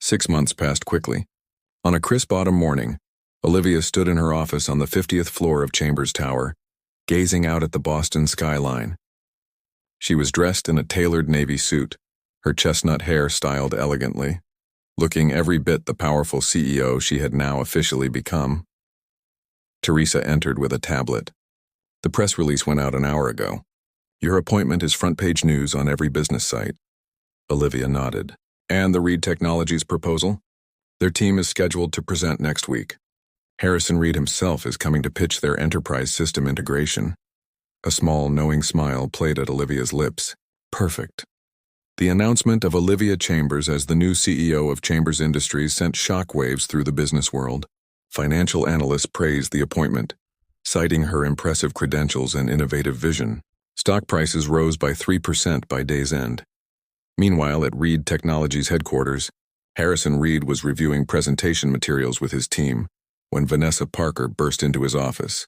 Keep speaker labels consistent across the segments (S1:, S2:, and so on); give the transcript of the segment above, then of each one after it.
S1: 6 months passed quickly. On a crisp autumn morning, Olivia stood in her office on the 50th floor of Chambers Tower, gazing out at the Boston skyline. She was dressed in a tailored navy suit, her chestnut hair styled elegantly, looking every bit the powerful CEO she had now officially become. Teresa entered with a tablet. The press release went out an hour ago. Your appointment is front-page news on every business site. Olivia nodded. And the Reed Technologies proposal? Their team is scheduled to present next week. Harrison Reed himself is coming to pitch their enterprise system integration. A small, knowing smile played at Olivia's lips. Perfect. The announcement of Olivia Chambers as the new CEO of Chambers Industries sent shockwaves through the business world. Financial analysts praised the appointment, citing her impressive credentials and innovative vision. Stock prices rose by 3% by day's end. Meanwhile, at Reed Technologies headquarters, Harrison Reed was reviewing presentation materials with his team when Vanessa Parker burst into his office.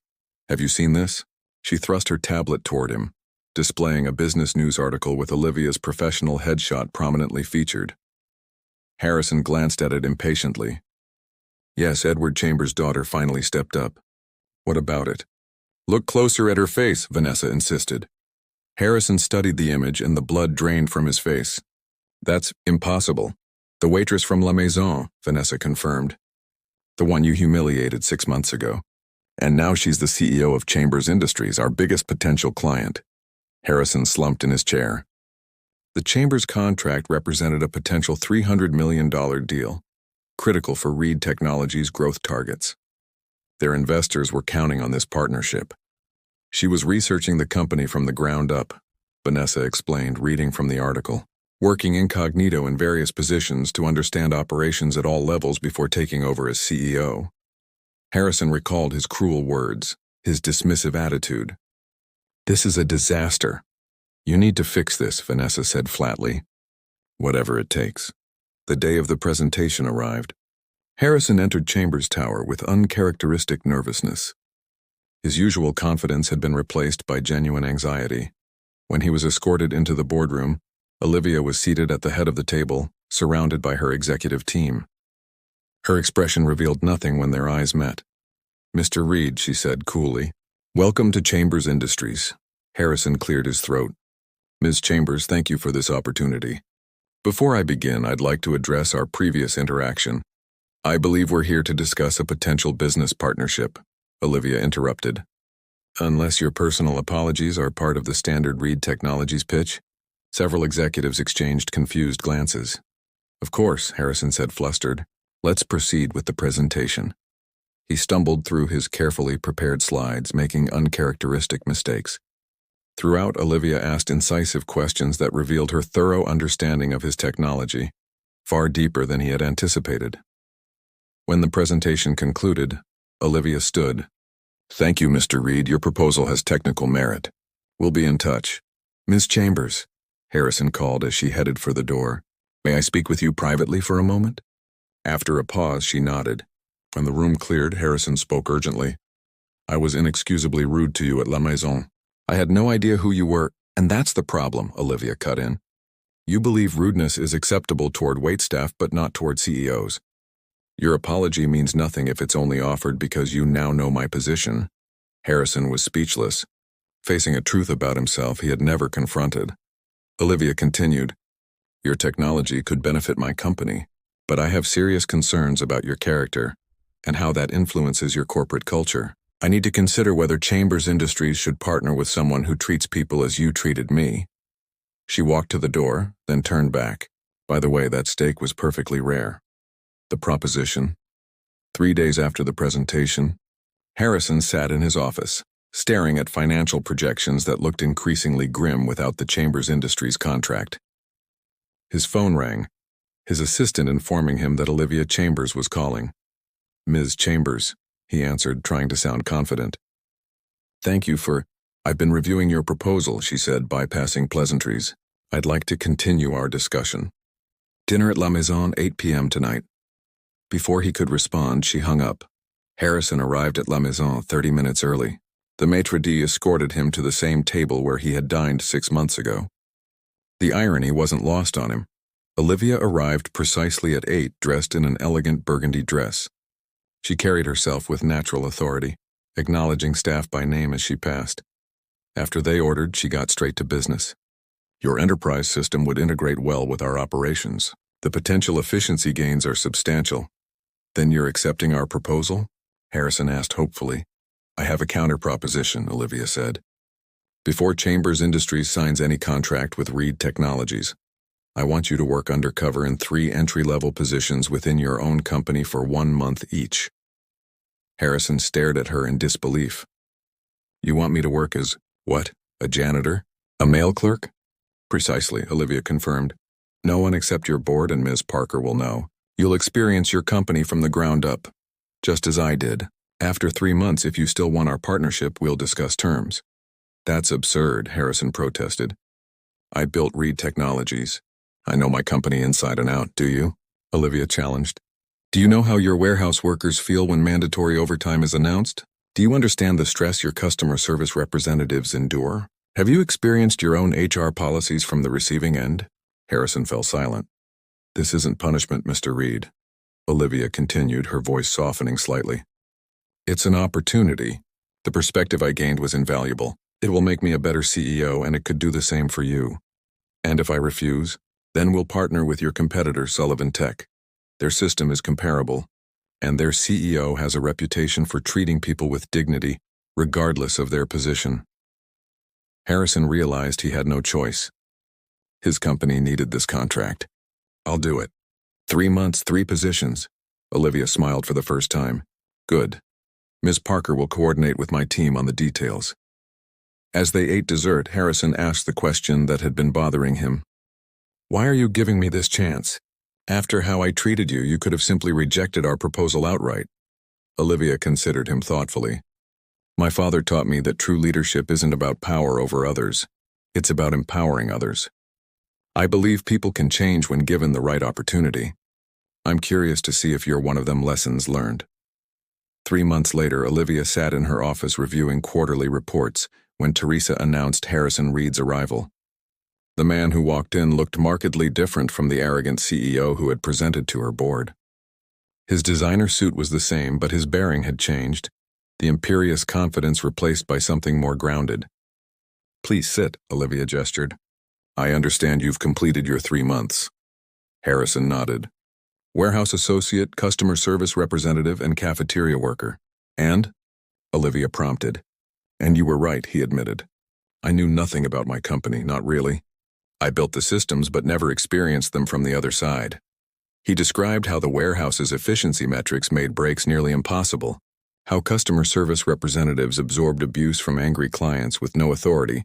S1: Have you seen this? She thrust her tablet toward him, displaying a business news article with Olivia's professional headshot prominently featured. Harrison glanced at it impatiently. Yes, Edward Chambers' daughter finally stepped up. What about it? Look closer at her face, Vanessa insisted. Harrison studied the image and the blood drained from his face. That's impossible. The waitress from La Maison, Vanessa confirmed. The one you humiliated 6 months ago. And now she's the CEO of Chambers Industries, our biggest potential client. Harrison slumped in his chair. The Chambers contract represented a potential $300 million deal, critical for Reed Technologies' growth targets. Their investors were counting on this partnership. She was researching the company from the ground up, Vanessa explained, reading from the article, working incognito in various positions to understand operations at all levels before taking over as CEO. Harrison recalled his cruel words, his dismissive attitude. This is a disaster. You need to fix this, Vanessa said flatly. Whatever it takes. The day of the presentation arrived. Harrison entered Chambers Tower with uncharacteristic nervousness. His usual confidence had been replaced by genuine anxiety. When he was escorted into the boardroom, Olivia was seated at the head of the table, surrounded by her executive team. Her expression revealed nothing when their eyes met. Mr. Reed, she said coolly. Welcome to Chambers Industries. Harrison cleared his throat. Ms. Chambers, thank you for this opportunity. Before I begin, I'd like to address our previous interaction. I believe we're here to discuss a potential business partnership, Olivia interrupted. Unless your personal apologies are part of the standard Reed Technologies pitch? Several executives exchanged confused glances. Of course, Harrison said, flustered. Let's proceed with the presentation. He stumbled through his carefully prepared slides, making uncharacteristic mistakes. Throughout, Olivia asked incisive questions that revealed her thorough understanding of his technology, far deeper than he had anticipated. When the presentation concluded, Olivia stood. Thank you, Mr. Reed. Your proposal has technical merit. We'll be in touch. Ms. Chambers, Harrison called as she headed for the door. May I speak with you privately for a moment? After a pause, she nodded. When the room cleared, Harrison spoke urgently. I was inexcusably rude to you at La Maison. I had no idea who you were, and that's the problem, Olivia cut in. You believe rudeness is acceptable toward waitstaff but not toward CEOs. Your apology means nothing if it's only offered because you now know my position. Harrison was speechless, facing a truth about himself he had never confronted. Olivia continued, Your technology could benefit my company, but I have serious concerns about your character and how that influences your corporate culture. I need to consider whether Chambers Industries should partner with someone who treats people as you treated me. She walked to the door, then turned back. By the way, that steak was perfectly rare. The proposition. 3 days after the presentation, Harrison sat in his office, staring at financial projections that looked increasingly grim without the Chambers Industries contract. His phone rang, his assistant informing him that Olivia Chambers was calling. Ms. Chambers, he answered, trying to sound confident. I've been reviewing your proposal, she said, bypassing pleasantries. I'd like to continue our discussion. Dinner at La Maison, 8 p.m. tonight. Before he could respond, she hung up. Harrison arrived at La Maison 30 minutes early. The maitre d' escorted him to the same table where he had dined 6 months ago. The irony wasn't lost on him. Olivia arrived precisely at 8, dressed in an elegant burgundy dress. She carried herself with natural authority, acknowledging staff by name as she passed. After they ordered, she got straight to business. Your enterprise system would integrate well with our operations. The potential efficiency gains are substantial. Then you're accepting our proposal? Harrison asked hopefully. I have a counter-proposition, Olivia said. Before Chambers Industries signs any contract with Reed Technologies, I want you to work undercover in 3 entry-level positions within your own company for 1 month each. Harrison stared at her in disbelief. You want me to work as, what, a janitor? A mail clerk? Precisely, Olivia confirmed. No one except your board and Ms. Parker will know. You'll experience your company from the ground up, just as I did. After 3 months, if you still want our partnership, we'll discuss terms. That's absurd, Harrison protested. I built Reed Technologies. I know my company inside and out, do you? Olivia challenged. Do you know how your warehouse workers feel when mandatory overtime is announced? Do you understand the stress your customer service representatives endure? Have you experienced your own HR policies from the receiving end? Harrison fell silent. This isn't punishment, Mr. Reed. Olivia continued, her voice softening slightly. It's an opportunity. The perspective I gained was invaluable. It will make me a better CEO, and it could do the same for you. And if I refuse, then we'll partner with your competitor, Sullivan Tech. Their system is comparable, and their CEO has a reputation for treating people with dignity, regardless of their position. Harrison realized he had no choice. His company needed this contract. I'll do it. 3 months, 3 positions. Olivia smiled for the first time. Good. Ms. Parker will coordinate with my team on the details. As they ate dessert, Harrison asked the question that had been bothering him. Why are you giving me this chance? After how I treated you, you could have simply rejected our proposal outright. Olivia considered him thoughtfully. My father taught me that true leadership isn't about power over others. It's about empowering others. I believe people can change when given the right opportunity. I'm curious to see if you're one of them. Lessons learned. 3 months later, Olivia sat in her office reviewing quarterly reports when Teresa announced Harrison Reed's arrival. The man who walked in looked markedly different from the arrogant CEO who had presented to her board. His designer suit was the same, but his bearing had changed, the imperious confidence replaced by something more grounded. Please sit, Olivia gestured. I understand you've completed your 3 months. Harrison nodded. Warehouse associate, customer service representative, and cafeteria worker. And? Olivia prompted. And you were right, he admitted. I knew nothing about my company, not really. I built the systems but never experienced them from the other side. He described how the warehouse's efficiency metrics made breaks nearly impossible, how customer service representatives absorbed abuse from angry clients with no authority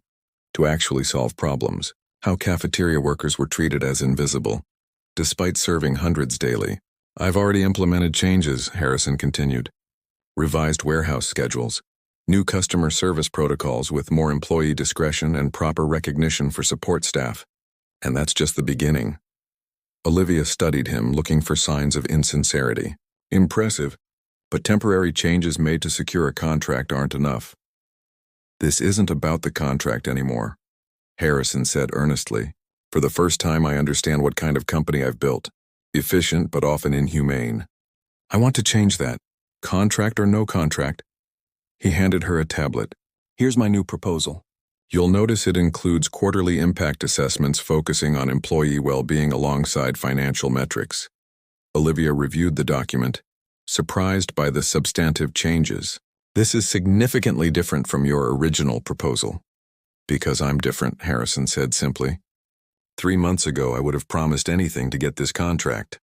S1: to actually solve problems, how cafeteria workers were treated as invisible, despite serving hundreds daily. I've already implemented changes, Harrison continued. Revised warehouse schedules, new customer service protocols with more employee discretion and proper recognition for support staff. And that's just the beginning. Olivia studied him, looking for signs of insincerity. Impressive, but temporary changes made to secure a contract aren't enough. This isn't about the contract anymore, Harrison said earnestly. For the first time, I understand what kind of company I've built. Efficient, but often inhumane. I want to change that. Contract or no contract. He handed her a tablet. Here's my new proposal. You'll notice it includes quarterly impact assessments focusing on employee well-being alongside financial metrics. Olivia reviewed the document, surprised by the substantive changes. This is significantly different from your original proposal. Because I'm different, Harrison said simply. 3 months ago, I would have promised anything to get this contract.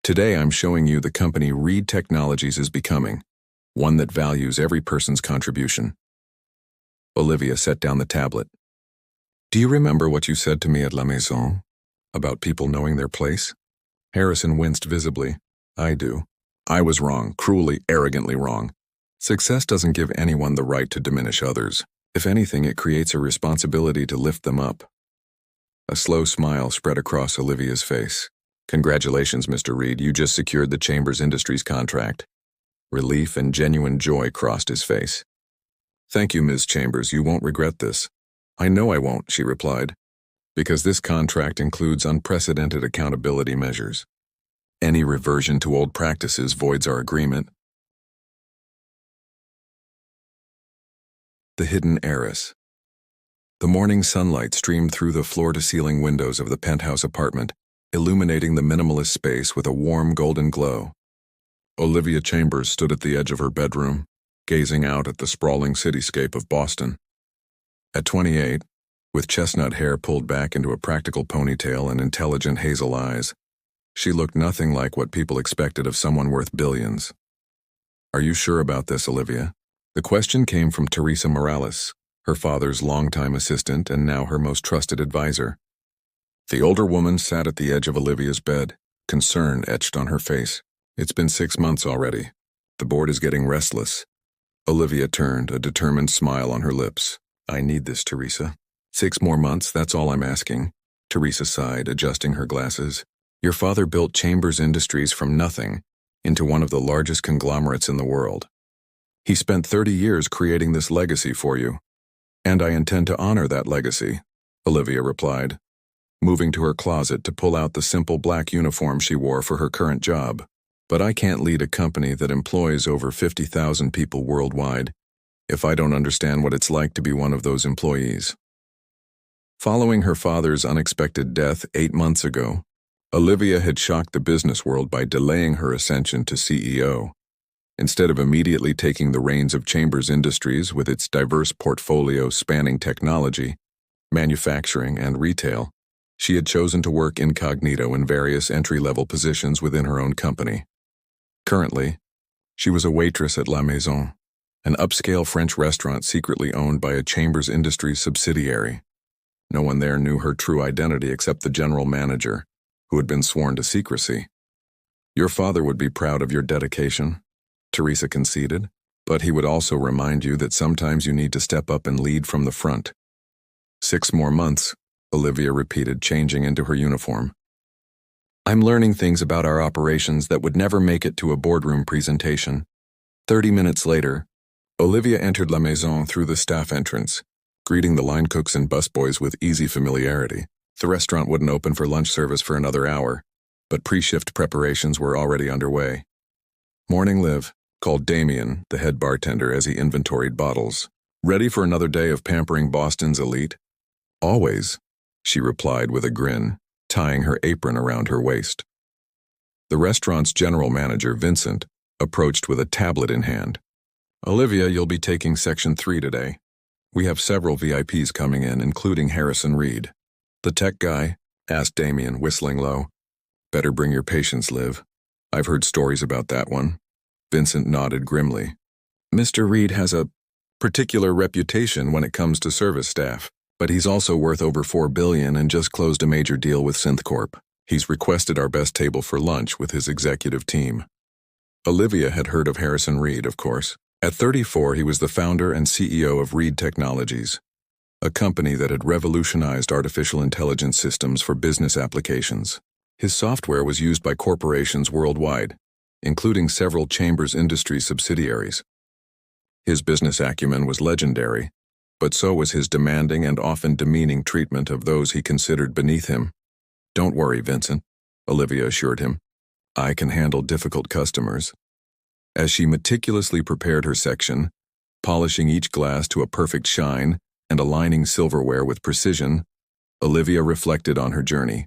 S1: Today, I'm showing you the company Reed Technologies is becoming, one that values every person's contribution. Olivia set down the tablet. Do you remember what you said to me at limousine? About people knowing their place? Harrison winced visibly. I do. I was wrong, cruelly, arrogantly wrong. Success doesn't give anyone the right to diminish others. If anything, it creates a responsibility to lift them up. A slow smile spread across Olivia's face. Congratulations, Mr. Reed, you just secured the Chambers Industries contract. Relief and genuine joy crossed his face. Thank you, Ms. Chambers, you won't regret this. I know I won't, she replied. because this contract includes unprecedented accountability measures. Any reversion to old practices voids our agreement. The hidden heiress. The morning sunlight streamed through the floor-to-ceiling windows of the penthouse apartment, illuminating the minimalist space with a warm golden glow. Olivia Chambers stood at the edge of her bedroom, gazing out at the sprawling cityscape of Boston. At 28, with chestnut hair pulled back into a practical ponytail and intelligent hazel eyes, she looked nothing like what people expected of someone worth billions. "Are you sure about this, Olivia?" The question came from Teresa Morales, her father's longtime assistant and now her most trusted advisor. The older woman sat at the edge of Olivia's bed, concern etched on her face. "It's been 6 months already. The board is getting restless." Olivia turned, a determined smile on her lips. "I need this, Teresa." 6 more months, that's all I'm asking." Teresa sighed, adjusting her glasses. "Your father built Chambers Industries from nothing into one of the largest conglomerates in the world. He spent 30 years creating this legacy for you, and I intend to honor that legacy," Olivia replied, moving to her closet to pull out the simple black uniform she wore for her current job. "But I can't lead a company that employs over 50,000 people worldwide if I don't understand what it's like to be one of those employees." Following her father's unexpected death 8 months ago, Olivia had shocked the business world by delaying her ascension to CEO. Instead of immediately taking the reins of Chambers Industries with its diverse portfolio spanning technology, manufacturing, and retail, she had chosen to work incognito in various entry-level positions within her own company. Currently, she was a waitress at La Maison, an upscale French restaurant secretly owned by a Chambers Industries subsidiary. No one there knew her true identity except the general manager, who had been sworn to secrecy. "Your father would be proud of your dedication," Teresa conceded, "but he would also remind you that sometimes you need to step up and lead from the front." 6 more months, Olivia repeated, changing into her uniform. "I'm learning things about our operations that would never make it to a boardroom presentation." 30 minutes later, Olivia entered La Maison through the staff entrance, greeting the line cooks and busboys with easy familiarity. The restaurant wouldn't open for lunch service for another hour, but pre-shift preparations were already underway. "Morning, Liv," called Damien, the head bartender, as he inventoried bottles. "Ready for another day of pampering Boston's elite?" "Always," she replied with a grin, tying her apron around her waist. The restaurant's general manager, Vincent, approached with a tablet in hand. "Olivia, you'll be taking Section 3 today. We have several VIPs coming in, including Harrison Reed." "The tech guy?" asked Damien, whistling low. "Better bring your patience, Liv. I've heard stories about that one." Vincent nodded grimly. "Mr. Reed has a particular reputation when it comes to service staff, but he's also worth over $4 billion and just closed a major deal with SynthCorp. He's requested our best table for lunch with his executive team." Olivia had heard of Harrison Reed, of course. At 34, he was the founder and CEO of Reed Technologies, a company that had revolutionized artificial intelligence systems for business applications. His software was used by corporations worldwide, including several Chambers Industries subsidiaries. His business acumen was legendary, but so was his demanding and often demeaning treatment of those he considered beneath him. "Don't worry, Vincent," Olivia assured him. "I can handle difficult customers." As she meticulously prepared her section, polishing each glass to a perfect shine and aligning silverware with precision, Olivia reflected on her journey.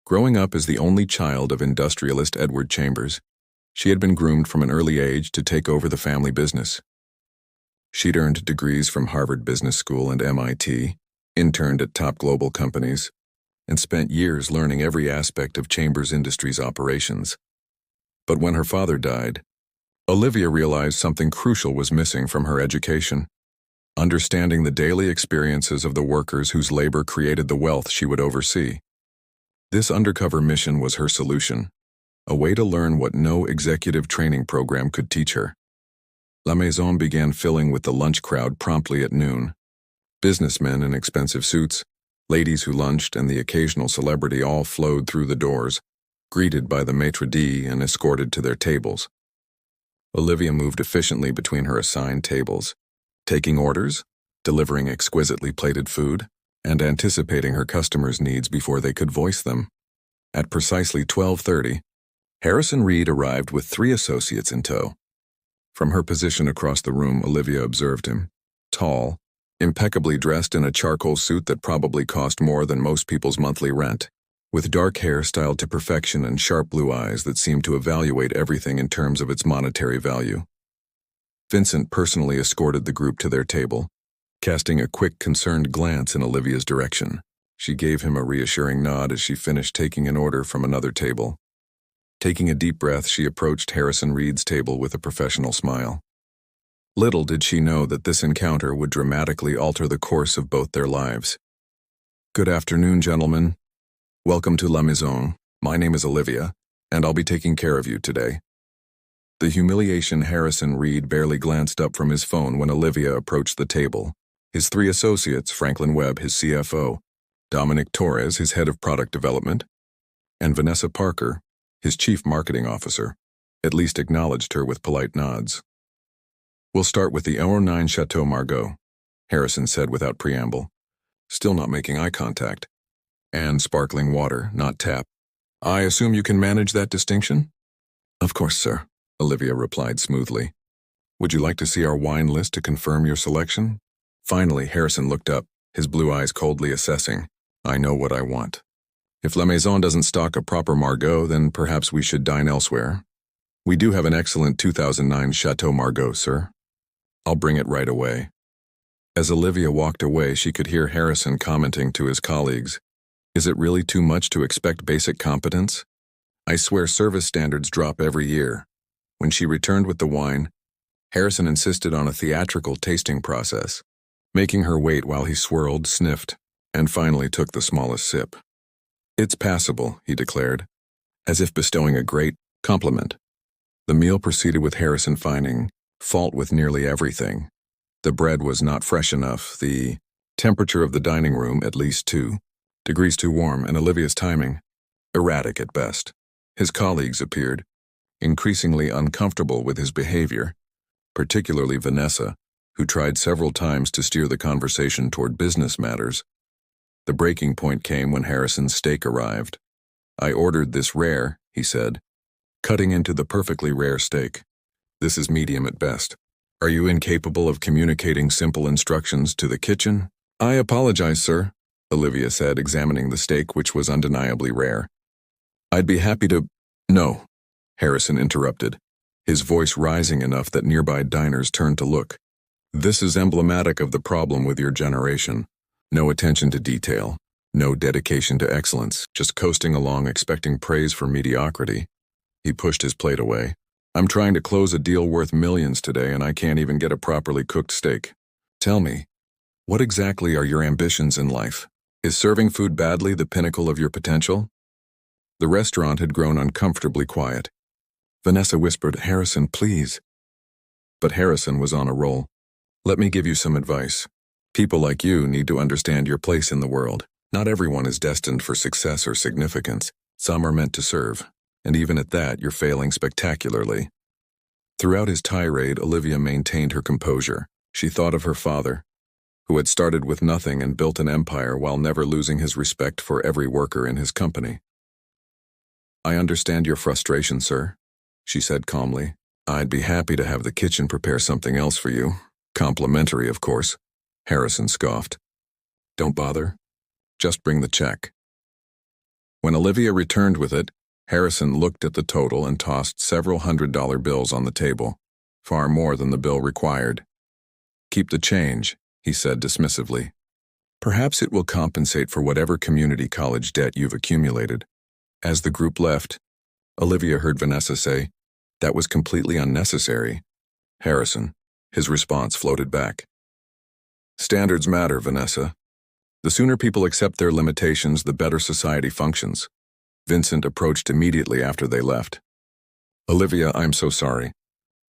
S1: Growing up as the only child of industrialist Edward Chambers, she had been groomed from an early age to take over the family business. She'd earned degrees from Harvard Business School and MIT, interned at top global companies, and spent years learning every aspect of Chambers Industries' operations. But when her father died, Olivia realized something crucial was missing from her education: understanding the daily experiences of the workers whose labor created the wealth she would oversee. This undercover mission was her solution, a way to learn what no executive training program could teach her. La Maison began filling with the lunch crowd promptly at noon. Businessmen in expensive suits, ladies who lunched, and the occasional celebrity all flowed through the doors, greeted by the maitre d' and escorted to their tables. Olivia moved efficiently between her assigned tables, taking orders, delivering exquisitely plated food, and anticipating her customers' needs before they could voice them. At precisely 12:30, Harrison Reed arrived with 3 associates in tow. From her position across the room, Olivia observed him. Tall, impeccably dressed in a charcoal suit that probably cost more than most people's monthly rent, with dark hair styled to perfection and sharp blue eyes that seemed to evaluate everything in terms of its monetary value. Vincent personally escorted the group to their table, casting a quick, concerned glance in Olivia's direction. She gave him a reassuring nod as she finished taking an order from another table. Taking a deep breath, she approached Harrison Reed's table with a professional smile. Little did she know that this encounter would dramatically alter the course of both their lives. "Good afternoon, gentlemen. Welcome to Limousine. My name is Olivia, and I'll be taking care of you today." The humiliation Harrison Reed barely glanced up from his phone when Olivia approached the table. His 3 associates, Franklin Webb, his CFO, Dominic Torres, his head of product development, and Vanessa Parker, his chief marketing officer, at least acknowledged her with polite nods. "We'll start with the 09 Chateau Margaux," Harrison said without preamble, still not making eye contact. "And sparkling water, not tap. I assume you can manage that distinction?" "Of course, sir," Olivia replied smoothly. "Would you like to see our wine list to confirm your selection?" Finally, Harrison looked up, his blue eyes coldly assessing. "I know what I want. If La Maison doesn't stock a proper Margaux, then perhaps we should dine elsewhere. We do have an excellent 2009 Chateau Margaux, sir. I'll bring it right away." As Olivia walked away, she could hear Harrison commenting to his colleagues, "Is it really too much to expect basic competence? I swear service standards drop every year." When she returned with the wine, Harrison insisted on a theatrical tasting process, making her wait while he swirled, sniffed, and finally took the smallest sip. "It's passable," he declared, as if bestowing a great compliment. The meal proceeded with Harrison finding fault with nearly everything. The bread was not fresh enough, the temperature of the dining room at least 2 degrees too warm, and Olivia's timing erratic at best. His colleagues appeared increasingly uncomfortable with his behavior, particularly Vanessa, who tried several times to steer the conversation toward business matters. The breaking point came when Harrison's steak arrived. "I ordered this rare," he said, cutting into the perfectly rare steak. "This is medium at best. Are you incapable of communicating simple instructions to the kitchen?" "I apologize, sir," Olivia said, examining the steak, which was undeniably rare. "I'd be happy to—" "No," Harrison interrupted, his voice rising enough that nearby diners turned to look. "This is emblematic of the problem with your generation. No attention to detail, no dedication to excellence, just coasting along expecting praise for mediocrity." He pushed his plate away. "I'm trying to close a deal worth millions today, and I can't even get a properly cooked steak. Tell me, what exactly are your ambitions in life? Is serving food badly the pinnacle of your potential?" The restaurant had grown uncomfortably quiet. Vanessa whispered, "Harrison, please." But Harrison was on a roll. "Let me give you some advice. People like you need to understand your place in the world. Not everyone is destined for success or significance. Some are meant to serve, and even at that, you're failing spectacularly." Throughout his tirade, Olivia maintained her composure. She thought of her father, who had started with nothing and built an empire while never losing his respect for every worker in his company. "I understand your frustration, sir," she said calmly. "I'd be happy to have the kitchen prepare something else for you. Complimentary, of course," Harrison scoffed. "Don't bother. Just bring the check." When Olivia returned with it, Harrison looked at the total and tossed several $100 bills on the table, far more than the bill required. "Keep the change," he said dismissively. "Perhaps it will compensate for whatever community college debt you've accumulated." As the group left, Olivia heard Vanessa say, "That was completely unnecessary." "Harrison," his response floated back. "Standards matter, Vanessa. The sooner people accept their limitations, the better society functions." Vincent approached immediately after they left. "Olivia, I'm so sorry.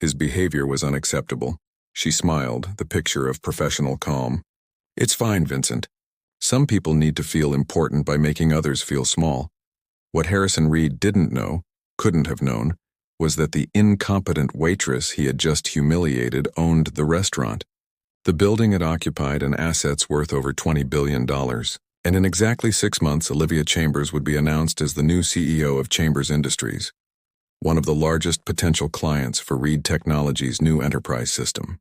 S1: His behavior was unacceptable." She smiled, the picture of professional calm. "It's fine, Vincent. Some people need to feel important by making others feel small." What Harrison Reed didn't know, couldn't have known, was that the incompetent waitress he had just humiliated owned the restaurant. The building had occupied an assets worth over $20 billion, and in exactly 6 months, Olivia Chambers would be announced as the new CEO of Chambers Industries, one of the largest potential clients for Reed Technologies' new enterprise system.